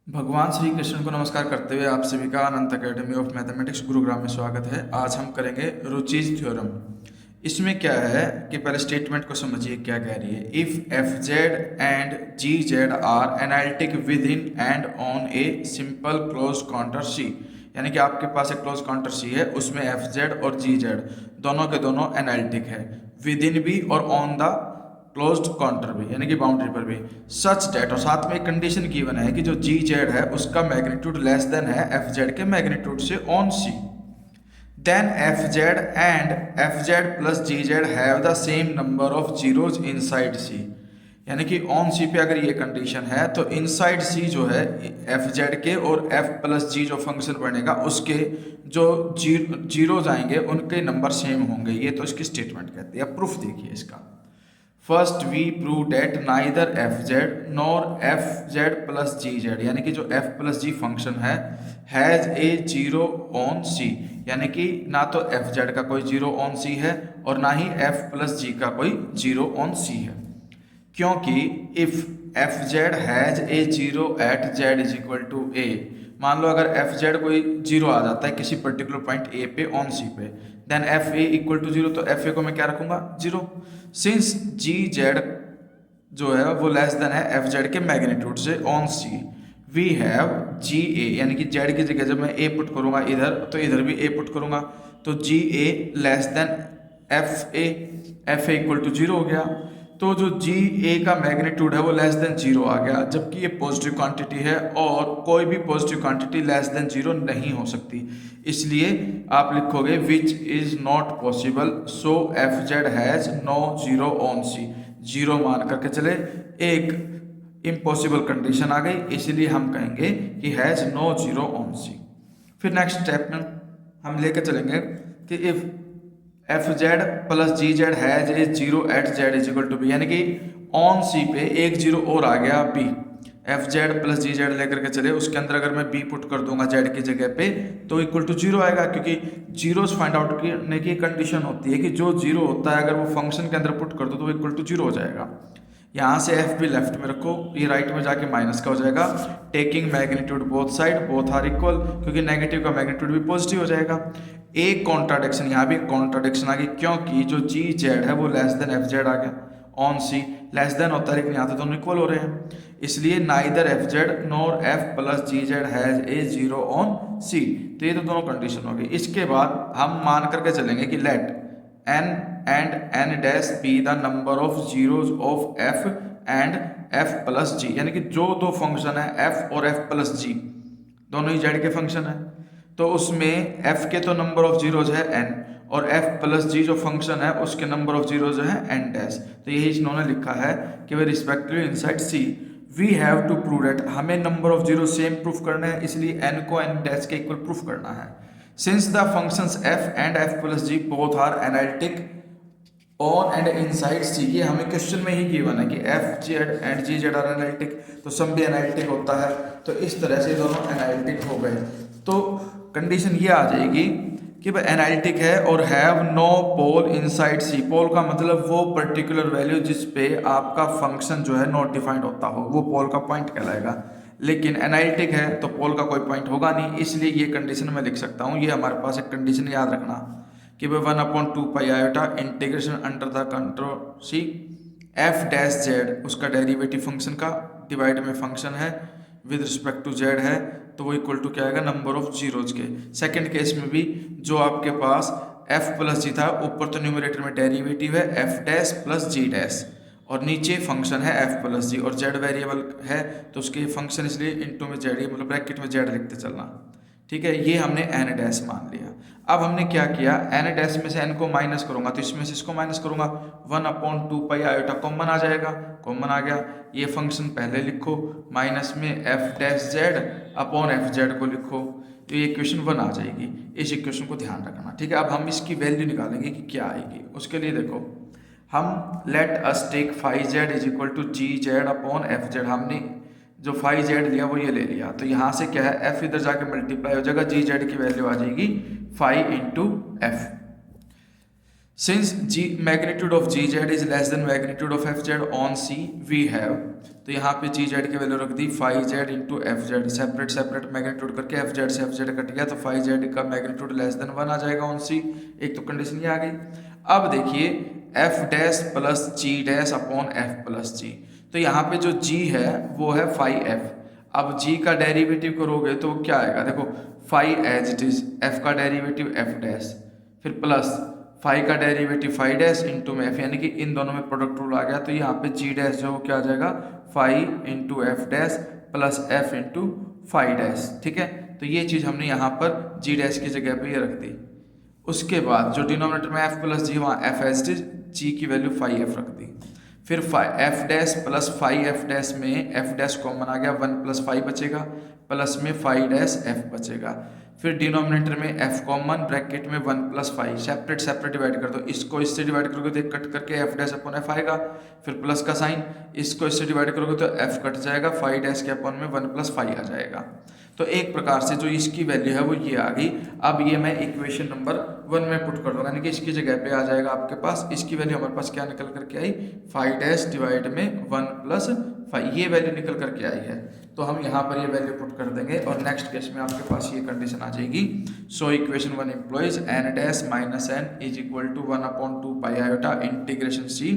भगवान श्री कृष्ण को नमस्कार करते हुए आप सभी का अनंत अकेडमी ऑफ मैथमेटिक्स गुरुग्राम में स्वागत है। आज हम करेंगे रुचिज थ्योरम। इसमें क्या है कि पहले स्टेटमेंट को समझिए क्या कह रही है। If F Z and ji Z are analytic within and on a simple close contour c, यानी कि आपके पास एक क्लोज काउंटर सी है, उसमें एफ जेड और जी जेड दोनों के दोनों एनालिटिक है, विद इन भी और ऑन द क्लोज्ड काउंटर भी, यानी कि बाउंड्री पर भी। सच डेट, और साथ में एक कंडीशन गिवन है कि जो जी जेड है उसका मैग्नीट्यूड लेस देन है एफ जेड के मैग्नीट्यूड से on C. Then f Z and f Z plus ji z have the same number of zeros inside C, यानी कि ऑन सी पे अगर ये कंडीशन है तो इनसाइड सी जो है एफ जेड के और एफ प्लस जी जो फंक्शन बनेगा उसके जो जीरोज आएंगे उनके नंबर सेम होंगे। ये तो इसकी स्टेटमेंट कहती है। अब प्रूफ देखिए इसका। First we prove that neither f z nor f Z plus ji z, यानी कि जो एफ प्लस जी फंक्शन है has a zero on C, यानी कि ना तो एफ जेड का कोई जीरो ऑन सी है और ना ही एफ प्लस जी का कोई जीरो ऑन सी है, क्योंकि if F Z has a zero at Z is equal to a, मान लो अगर एफ जेड कोई जीरो आ जाता है किसी पर्टिकुलर पॉइंट ए पे ऑन सी पे, then f a equal to zero, तो एफ ए को मैं क्या रखूंगा जीरो। सिंस जी जेड जो है वो लेस देन है एफ जेड के मैग्नीट्यूड से ऑन सी, वी हैव जी ए, यानी कि जेड की जगह जब मैं ए पुट करूंगा इधर तो इधर भी ए पुट करूंगा, तो g a less than f a equal to zero हो गया। तो जो जी ए का मैग्नीट्यूड है वो लेस देन जीरो आ गया, जबकि ये पॉजिटिव क्वांटिटी है और कोई भी positive quantity less than zero नहीं हो सकती, इसलिए आप लिखोगे which is not possible, so F Z has no zero on C. Zero मान करके चले, एक इम्पॉसिबल कंडीशन आ गई, इसलिए हम कहेंगे कि has no zero on C. फिर नेक्स्ट स्टेप में हम लेके चलेंगे कि if F Z plus ji Z has a zero at Z is equal to B, यानी कि ऑन सी पे एक जीरो और आ गया बी, एफ जेड प्लस जी जेड लेकर के चले, उसके अंदर अगर मैं बी पुट कर दूंगा जेड की जगह पे तो इक्वल टू जीरो आएगा, क्योंकि जीरोस फाइंड आउट करने की कंडीशन होती है कि जो जीरो होता है अगर वो फंक्शन के अंदर पुट कर दो तो वो इक्वल टू जीरो हो जाएगा। यहाँ से एफ भी लेफ्ट में रखो, ये राइट में जाके माइनस का हो जाएगा, taking magnitude both side both are equal, क्योंकि नेगेटिव का मैग्नीट्यूड भी पॉजिटिव हो जाएगा। एक कॉन्ट्राडिक्शन, यहाँ भी कॉन्ट्राडिक्शन आ गई, क्योंकि जो जी जेड है वो लेस देन एफ जेड आ गया ऑन सी, लेस देन होता है लेकिन यहाँ तो दोनों इक्वल हो रहे हैं, इसलिए neither f z nor f plus ji Z has a zero on c. तो ये तो दोनों कंडीशन हो गई। इसके बाद हम मान करके चलेंगे कि let n and n dash be the number of zeros of f and f plus g, यानी कि जो दो फंक्शन है एफ और एफ प्लस जी दोनों ही जेड के फंक्शन है, तो उसमें एफ के तो नंबर ऑफ जीरोज है एन और एफ प्लस जी जो फंक्शन है उसके नंबर ऑफ जीरोज है एन डैश। तो यही इन्होंने लिखा है कि वे respectively inside c we have to prove that, हमें number of zero same proof करना है, इसलिए एन को एन डैश के इक्वल प्रूफ करना है। Since the functions f and f plus g both are analytic on and inside C, ये हमें क्वेश्चन में ही गिवन है कि F Z and ji Z are analytic, तो सम भी एनालिटिक होता है, तो इस तरह से दोनों एनालिटिक हो गए। तो कंडीशन ये आ जाएगी कि भाई एनालिटिक है और have no pole inside c, pole का मतलब वो पर्टिकुलर वैल्यू जिस पे आपका फंक्शन जो है नॉट डिफाइंड होता हो वो पोल का पॉइंट कहलाएगा, लेकिन एनालिटिक है तो पोल का कोई पॉइंट होगा नहीं, इसलिए ये कंडीशन मैं लिख सकता हूँ। ये हमारे पास एक कंडीशन याद रखना कि भाई 1/2 pi iota integration under the control C F dash Z, उसका डेरिवेटिव फंक्शन का डिवाइड में फंक्शन है विद रिस्पेक्ट टू जेड है, तो वो इक्वल टू क्या आएगा नंबर ऑफ जीरोज के। सेकंड केस में भी जो आपके पास एफ प्लस जी था, ऊपर तो न्यूमरेटर में डेरिवेटिव है एफ डैश प्लस जी डैश और नीचे फंक्शन है एफ प्लस जी, और जेड वेरिएबल है तो उसके फंक्शन इसलिए इंटू में जेड, मतलब ब्रैकेट में जेड लिखते चलना, ठीक है। ये हमने एन डैश मान लिया। अब हमने क्या किया, एन डैश में से एन को माइनस करूंगा तो इसमें से इसको माइनस करूंगा, 1/2 पाई आयोटा कॉमन आ जाएगा, कॉमन आ गया। ये फंक्शन पहले लिखो, माइनस में F dash Z upon F Z को लिखो, तो ये इक्वेशन 1 आ जाएगी। इस इक्वेशन को ध्यान रखना, ठीक है। अब हम इसकी वैल्यू निकालेंगे कि क्या आएगी। उसके लिए देखो, हम let us take phi Z is equal to G Z upon F Z, हमने जो फाई जेड लिया वो ये ले लिया, तो यहाँ से क्या है एफ इधर जाके मल्टीप्लाई हो जाएगा, जी जेड की वैल्यू आ जाएगी phi into f. Since g magnitude of g z is less than magnitude of f z on c we have, तो यहाँ पे जी जेड की वैल्यू रख दी phi z into f z, separate separate magnitude करके f z से f z cut गया तो फाइव जेड का मैग्नीट्यूड लेस देन 1 आ जाएगा ऑन सी। एक तो कंडीशन ये आ गई। अब देखिए एफ डैश प्लस जी डैश अपॉन एफ प्लस जी, तो यहाँ पे जो जी है वो है फाइव एफ। अब जी का डेरिवेटिव करोगे तो क्या आएगा, देखो five as it is, F का डेरिवेटिव एफ डैश, फिर प्लस फाइव का डेरिवेटिव फाइव डैश इंटू में एफ, यानी कि इन दोनों में प्रोडक्ट रूल आ गया, तो यहाँ पे जी डैश जो क्या आ जाएगा five into F dash plus F into five dash. ठीक है, तो ये चीज़ हमने यहाँ पर जी डैश की जगह पे ये रख दी। उसके बाद जो डिनोमिनेटर में एफ प्लस जी, वहाँ एफ एज इट, जी की वैल्यू फाइव एफ रख दी। फिर F dash plus five F dash में एफ डैश कॉमन आ गया, 1 प्लस 5 बचेगा, प्लस में 5 डैश एफ बचेगा। फिर डिनोमिनेटर में एफ कॉमन, ब्रैकेट में 1 प्लस 5, सेपरेट सेपरेट डिवाइड कर दो, इसको इससे डिवाइड करोगे तो कट करके एफ डैश अपॉन एफ आएगा, फिर प्लस का साइन, इसको इससे डिवाइड करोगे तो एफ कट जाएगा, 5 डैश के अपॉन में 1 प्लस 5 आ जाएगा। तो एक प्रकार से जो इसकी वैल्यू है वो ये आ गई। अब ये मैं इक्वेशन नंबर 1 में पुट कर दूंगा, यानी कि इसकी जगह पे आ जाएगा आपके पास, इसकी वैल्यू हमारे पास क्या निकल करके आई, 5 डैश डिवाइड में 1 प्लस 5, ये वैल्यू निकल करके आई है। तो हम यहाँ पर ये वैल्यू पुट कर देंगे और नेक्स्ट केस में आपके पास ये कंडीशन आ जाएगी। So equation 1 implies n dash minus n is equal to 1/2 pi iota integration c,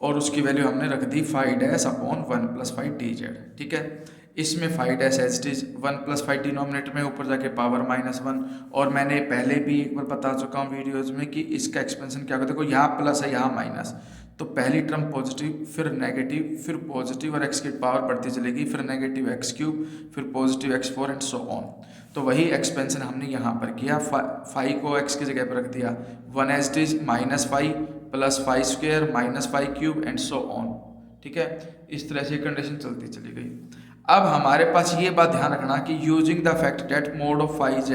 और उसकी वैल्यू हमने रख दी 5 dash upon 1 plus 5 d z. ठीक है, इसमें 5 dash as it is, 1 plus 5 denominator में, ऊपर जाके पावर -1, और मैंने पहले भी एक बार बता चुका हूँ वीडियोज में कि इसका एक्सपेंशन क्या होता है। देखो यहाँ प्लस है यहाँ माइनस, तो पहली टर्म पॉजिटिव, फिर नेगेटिव, फिर पॉजिटिव और एक्स की पावर बढ़ती चलेगी, फिर नेगेटिव एक्स क्यूब, फिर positive x4 and so on. तो वही एक्सपेंशन हमने यहाँ पर किया, 5 को x की जगह पर रख दिया, 1 as it is -5 plus 5 square minus 5 cube and so on. ठीक है, इस तरह से कंडीशन चलती चली गई। अब हमारे पास ये बात ध्यान रखना कि using the fact that mod of 5z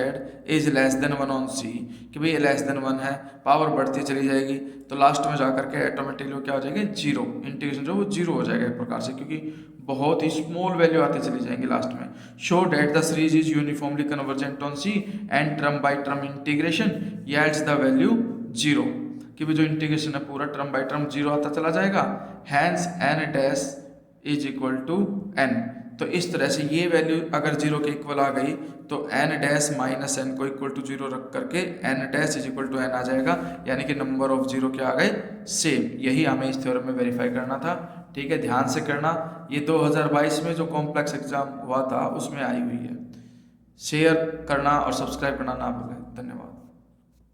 is less than 1 on c, कि भाई ये लेस देन 1 है, पावर बढ़ती चली जाएगी, तो लास्ट में जाकर के ऑटोमेटिकली क्या हो जाएगी, जीरो, इंटीग्रेशन जो वो जीरो हो जाएगा एक प्रकार से, क्योंकि बहुत ही स्मॉल वैल्यू आती चली जाएंगी लास्ट में। Show that the series is uniformly convergent on C and term by term integration yields the value zero, कि भी जो इंटीग्रेशन है पूरा टर्म बाई टर्म जीरो आता चला जाएगा। Hence N dash is equal to N, तो इस तरह से ये वैल्यू अगर जीरो के इक्वल आ गई तो एन डैश माइनस एन को इक्वल टू जीरो रख करके n dash is equal to n आ जाएगा, यानी कि नंबर ऑफ जीरो क्या आ गए, सेम। यही हमें इस थ्योरम में वेरीफाई करना था। ठीक है, ध्यान से करना, ये 2022 में जो कॉम्प्लेक्स एग्जाम हुआ था उसमें आई हुई है। शेयर करना और सब्सक्राइब करना ना भूलें। धन्यवाद।